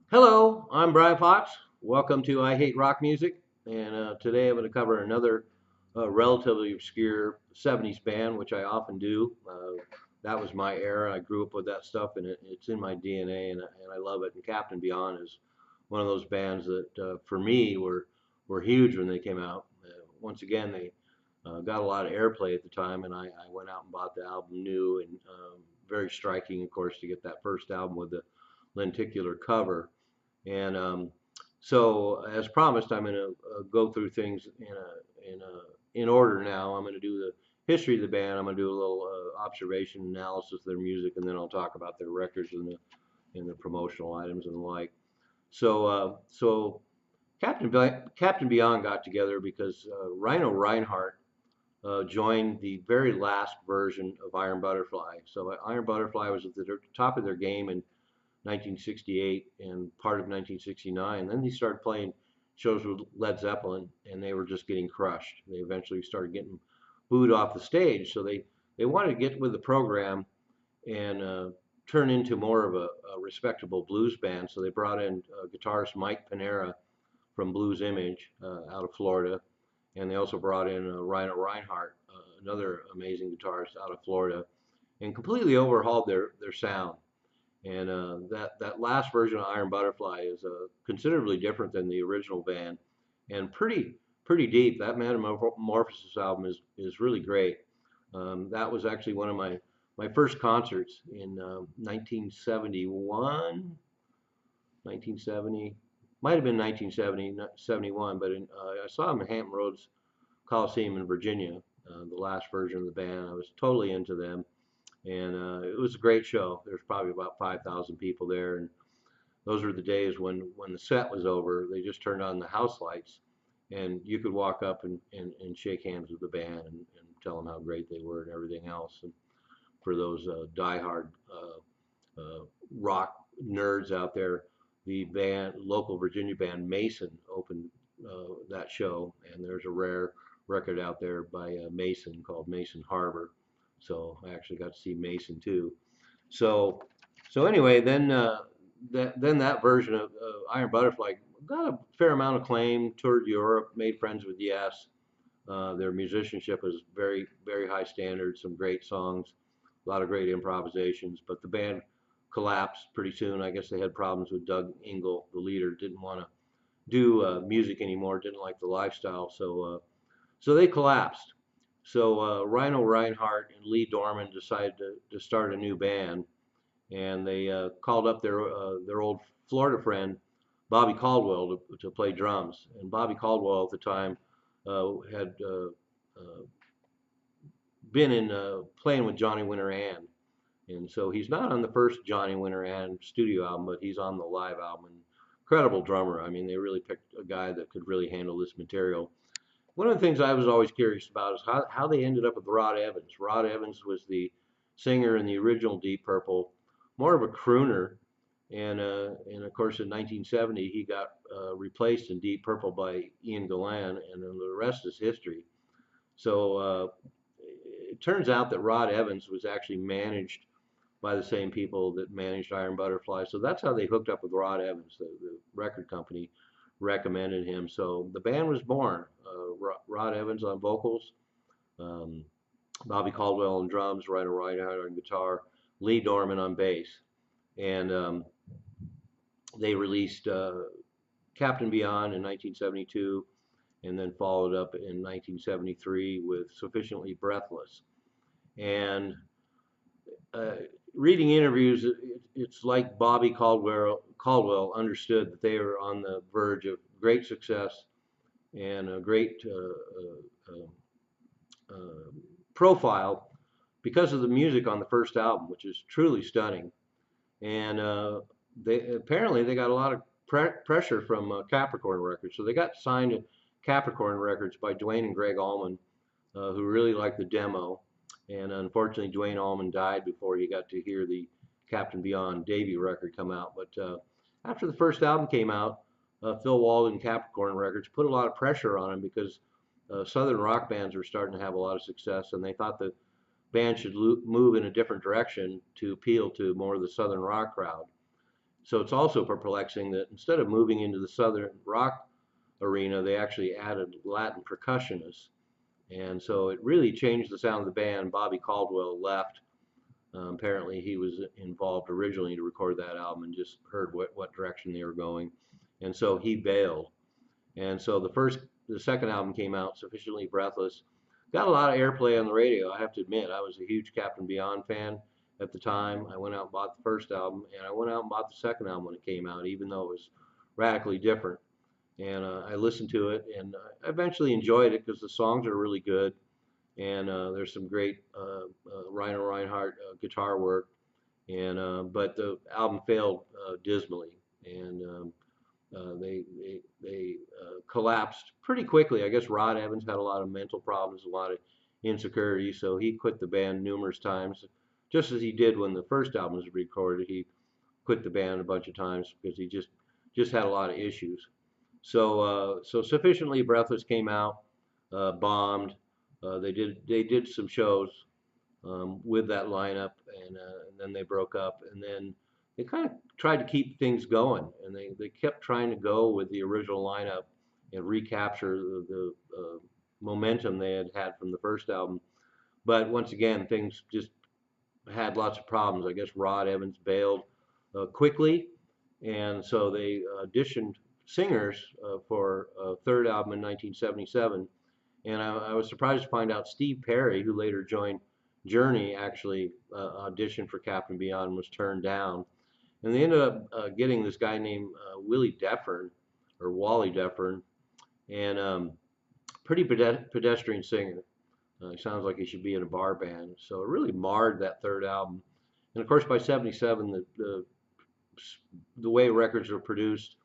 Hello, I'm Brian Fox. Welcome to I Hate Rock Music. And today I'm going to cover another relatively obscure 70s band, which I often do. That was my era. I grew up with that stuff, and it's in my DNA, and I love it. And Captain Beyond is one of those bands that, for me, were huge when they came out. Once again, they got a lot of airplay at the time, and I went out and bought the album new, and very striking, of course, to get that first album with the lenticular cover. And so, as promised, I'm going to go through things in order now. I'm going to do the history of the band. I'm going to do a little observation analysis of their music, and then I'll talk about their records and the promotional items and the like. So Captain Beyond got together because Rhino Reinhardt joined the very last version of Iron Butterfly. So Iron Butterfly was at the top of their game in 1968 and part of 1969. Then they started playing shows with Led Zeppelin, and they were just getting crushed. They eventually started getting booed off the stage. So they wanted to get with the program and turn into more of a respectable blues band. So they brought in guitarist Mike Panera from Blues Image out of Florida, and they also brought in Rhino Reinhardt, another amazing guitarist out of Florida, and completely overhauled their sound. And that last version of Iron Butterfly is considerably different than the original band, and pretty deep. That Metamorphosis album is really great. That was actually one of my first concerts in 1971, 1970, might have been 1970, 71, but I saw him at Hampton Roads Coliseum in Virginia. The last version of the band, I was totally into them, and it was a great show. There's probably about 5,000 people there, and those were the days when the set was over. They just turned on the house lights, and you could walk up and shake hands with the band and tell them how great they were and everything else. And for those diehard rock nerds out there, the local Virginia band Mason, opened that show, and there's a rare record out there by Mason called Mason Harbor. So I actually got to see Mason too. So anyway, then that version of Iron Butterfly got a fair amount of acclaim, toured Europe, made friends with Yes. Their musicianship was very high standards, some great songs, a lot of great improvisations. But the band collapsed pretty soon. I guess they had problems with Doug Engel, the leader, didn't want to do music anymore, didn't like the lifestyle, so they collapsed. So Rhino Reinhardt and Lee Dorman decided to start a new band, and they called up their old Florida friend Bobby Caldwell to play drums. And Bobby Caldwell at the time had been in playing with Johnny Winter and so he's not on the first Johnny Winter and studio album, but he's on the live album. Incredible drummer. I mean, they really picked a guy that could really handle this material. One of the things I was always curious about is how they ended up with Rod Evans. Rod Evans was the singer in the original Deep Purple, more of a crooner, and of course in 1970 he got replaced in Deep Purple by Ian Gillan, and then the rest is history. So it turns out that Rod Evans was actually managed by the same people that managed Iron Butterfly. So that's how they hooked up with Rod Evans. The record company recommended him. So the band was born. Rod Evans on vocals, um, Bobby Caldwell on drums, Ryder Reinhardt on guitar, Lee Dorman on bass. And they released Captain Beyond in 1972, and then followed up in 1973 with Sufficiently Breathless. And uh, reading interviews, it's like Bobby Caldwell understood that they were on the verge of great success and a great profile because of the music on the first album, which is truly stunning. And they got a lot of pressure from Capricorn Records, so they got signed to Capricorn Records by Dwayne and Greg Allman, who really liked the demo. And unfortunately, Dwayne Allman died before he got to hear the Captain Beyond Davy record come out. But after the first album came out, Phil Walden, Capricorn Records, put a lot of pressure on him because Southern rock bands were starting to have a lot of success, and they thought the band should move in a different direction to appeal to more of the Southern rock crowd. So it's also perplexing that instead of moving into the southern rock arena, they actually added Latin percussionists. And so it really changed the sound of the band. Bobby Caldwell left. Apparently, he was involved originally to record that album and just heard what direction they were going. And so he bailed. And so the second album came out, Sufficiently Breathless. Got a lot of airplay on the radio. I have to admit, I was a huge Captain Beyond fan at the time. I went out and bought the first album, and I went out and bought the second album when it came out, even though it was radically different. And I listened to it, and I eventually enjoyed it because the songs are really good, and there's some great Rhino Reinhardt guitar work. And but the album failed dismally, and they collapsed pretty quickly. I guess Rod Evans had a lot of mental problems, a lot of insecurity, so he quit the band numerous times, just as he did when the first album was recorded. He quit the band a bunch of times because he just had a lot of issues. So Sufficiently Breathless came out, bombed. They did some shows with that lineup, and then they broke up, and then they kind of tried to keep things going, and they kept trying to go with the original lineup and recapture the momentum they had from the first album. But once again, things just had lots of problems. I guess Rod Evans bailed quickly, and so they auditioned singers for a third album in 1977. And I was surprised to find out Steve Perry, who later joined Journey, actually auditioned for Captain Beyond and was turned down. And they ended up getting this guy named Willie Deffern, or Wally Deffern, and pretty pedestrian singer. He sounds like he should be in a bar band. So it really marred that third album. And of course, by '77, the way records were produced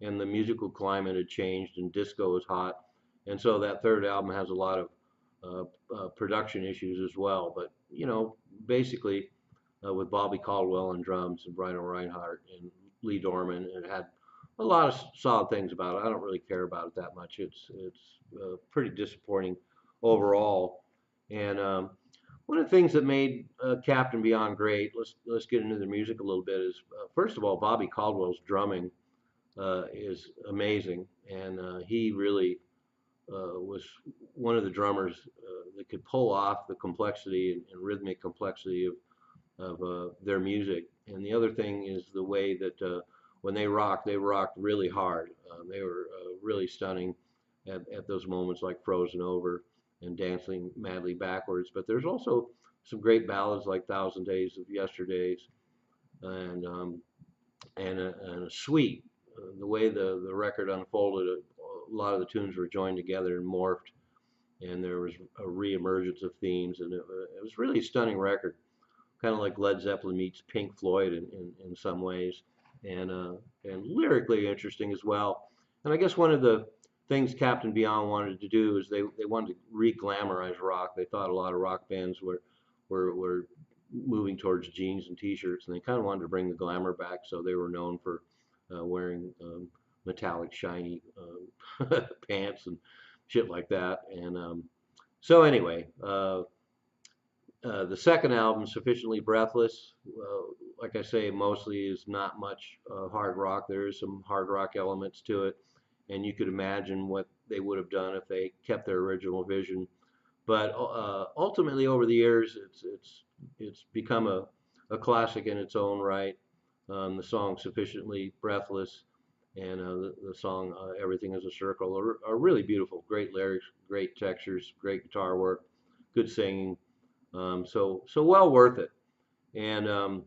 and the musical climate had changed, and disco was hot. And so that third album has a lot of production issues as well. But basically, with Bobby Caldwell on drums and Rhino Reinhardt and Lee Dorman, it had a lot of solid things about it. I don't really care about it that much. It's pretty disappointing overall. And one of the things that made Captain Beyond great, let's get into the music a little bit, is first of all, Bobby Caldwell's drumming is amazing, and he really was one of the drummers that could pull off the complexity and rhythmic complexity of their music. And the other thing is the way that when they rocked really hard. They were really stunning at those moments like Frozen Over and Dancing Madly Backwards. But there's also some great ballads like Thousand Days of Yesterdays and a Sweet. The way the record unfolded, a lot of the tunes were joined together and morphed, and there was a re-emergence of themes, and it was really a stunning record, kind of like Led Zeppelin meets Pink Floyd in some ways, and lyrically interesting as well. And I guess one of the things Captain Beyond wanted to do is they wanted to re-glamorize rock. They thought a lot of rock bands were moving towards jeans and t-shirts, and they kind of wanted to bring the glamour back, so they were known for wearing metallic shiny pants and shit like that. And so anyway, the second album, Sufficiently Breathless, like I say, mostly is not much hard rock. There is some hard rock elements to it, and you could imagine what they would have done if they kept their original vision. But ultimately, over the years, it's become a classic in its own right. The song Sufficiently Breathless and the song Everything is a Circle are really beautiful. Great lyrics, great textures, great guitar work, good singing. So well worth it. And of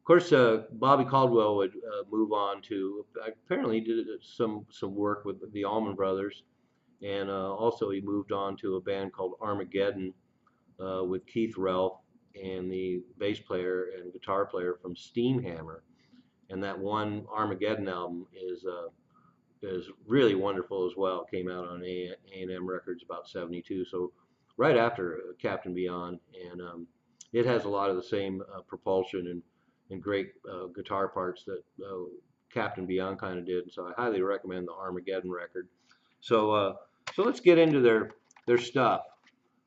course, Bobby Caldwell would move on to, apparently did some work with the Allman Brothers, and also he moved on to a band called Armageddon with Keith Relf and the bass player and guitar player from Steamhammer. And that one Armageddon album is really wonderful as well. It came out on A&M Records about '72, so right after Captain Beyond, and it has a lot of the same propulsion and great guitar parts that Captain Beyond kind of did. So I highly recommend the Armageddon record. So let's get into their stuff.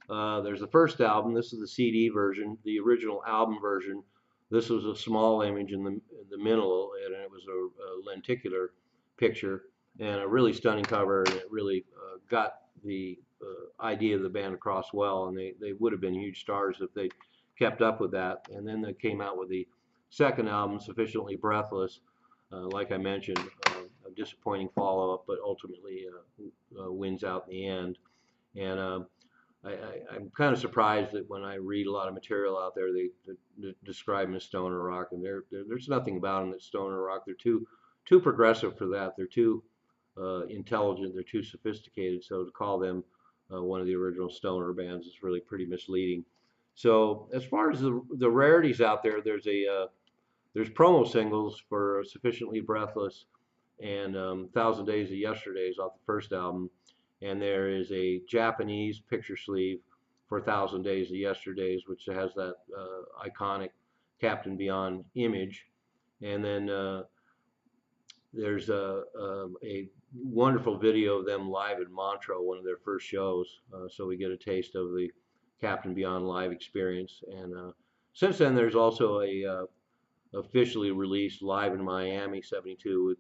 There's the first album. This is the CD version. The original album version This was a small image in the middle, and it was a lenticular picture and a really stunning cover, and it really got the idea of the band across well, and they would have been huge stars if they kept up with that. And then they came out with the second album, Sufficiently Breathless, like I mentioned, a disappointing follow-up, but ultimately wins out in the end. And I'm kind of surprised that when I read a lot of material out there, they describe them as stoner rock, and there's nothing about them that's stoner rock. They're too progressive for that. They're too intelligent. They're too sophisticated. So to call them one of the original stoner bands is really pretty misleading. So as far as the rarities out there, there's promo singles for Sufficiently Breathless and Thousand Days of Yesterdays off the first album, and there is a Japanese picture sleeve for Thousand Days of Yesterdays, which has that iconic Captain Beyond image, and then there's a wonderful video of them live in Montreux, one of their first shows, so we get a taste of the Captain Beyond live experience. And since then, there's also a officially released Live in Miami 72 with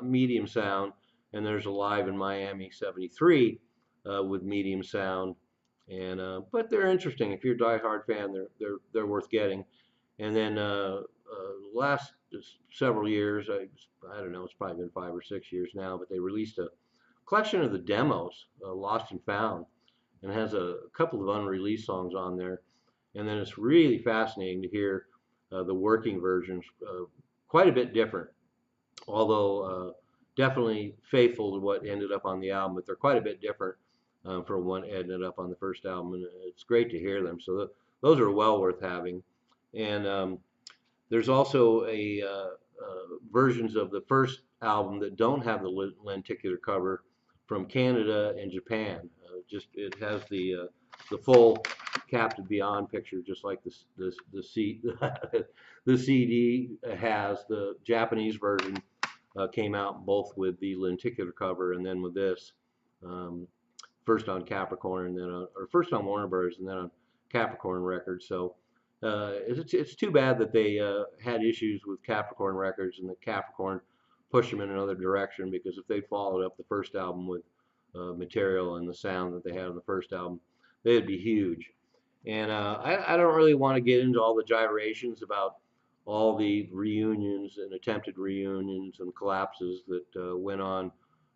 medium sound, and there's a Live in Miami 73 with medium sound. And but they're interesting. If you're a diehard fan, they're worth getting. And then last several years, I don't know, it's probably been 5 or 6 years now, but they released a collection of the demos, Lost and Found, and has a couple of unreleased songs on there. And then it's really fascinating to hear the working versions, quite a bit different, although definitely faithful to what ended up on the album, but they're quite a bit different from what ended up on the first album, and it's great to hear them. So those are well worth having. And there's also versions of the first album that don't have the lenticular cover from Canada and Japan. Just it has the full Captain Beyond picture, just like the CD has. The Japanese version came out both with the lenticular cover and then with this, first on Capricorn and then or first on Warner Bros. And then on Capricorn Records. So it's too bad that they had issues with Capricorn Records and that Capricorn pushed them in another direction, because if they followed up the first album with material and the sound that they had on the first album, they'd be huge. And I don't really want to get into all the gyrations about all the reunions and attempted reunions and collapses that went on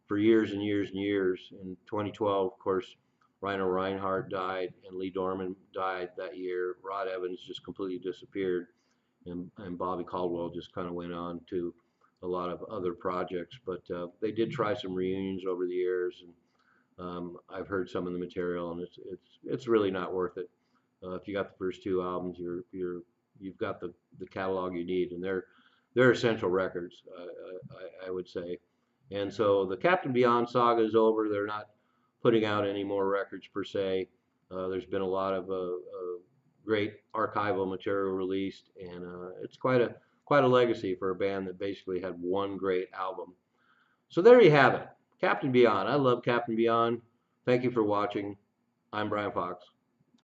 for years and years and years. In 2012, of course, Rhino Reinhardt died and Lee Dorman died that year. Rod Evans just completely disappeared, and Bobby Caldwell just kind of went on to a lot of other projects. But they did try some reunions over the years, and I've heard some of the material, and it's really not worth it. If you got the first two albums, you've got the catalog you need, and they're essential records, I would say. And so the Captain Beyond saga is over. They're not putting out any more records per se. There's been a lot of great archival material released, and it's quite a legacy for a band that basically had one great album. So there you have it, Captain Beyond. I love Captain Beyond. Thank you for watching. I'm Brian Fox.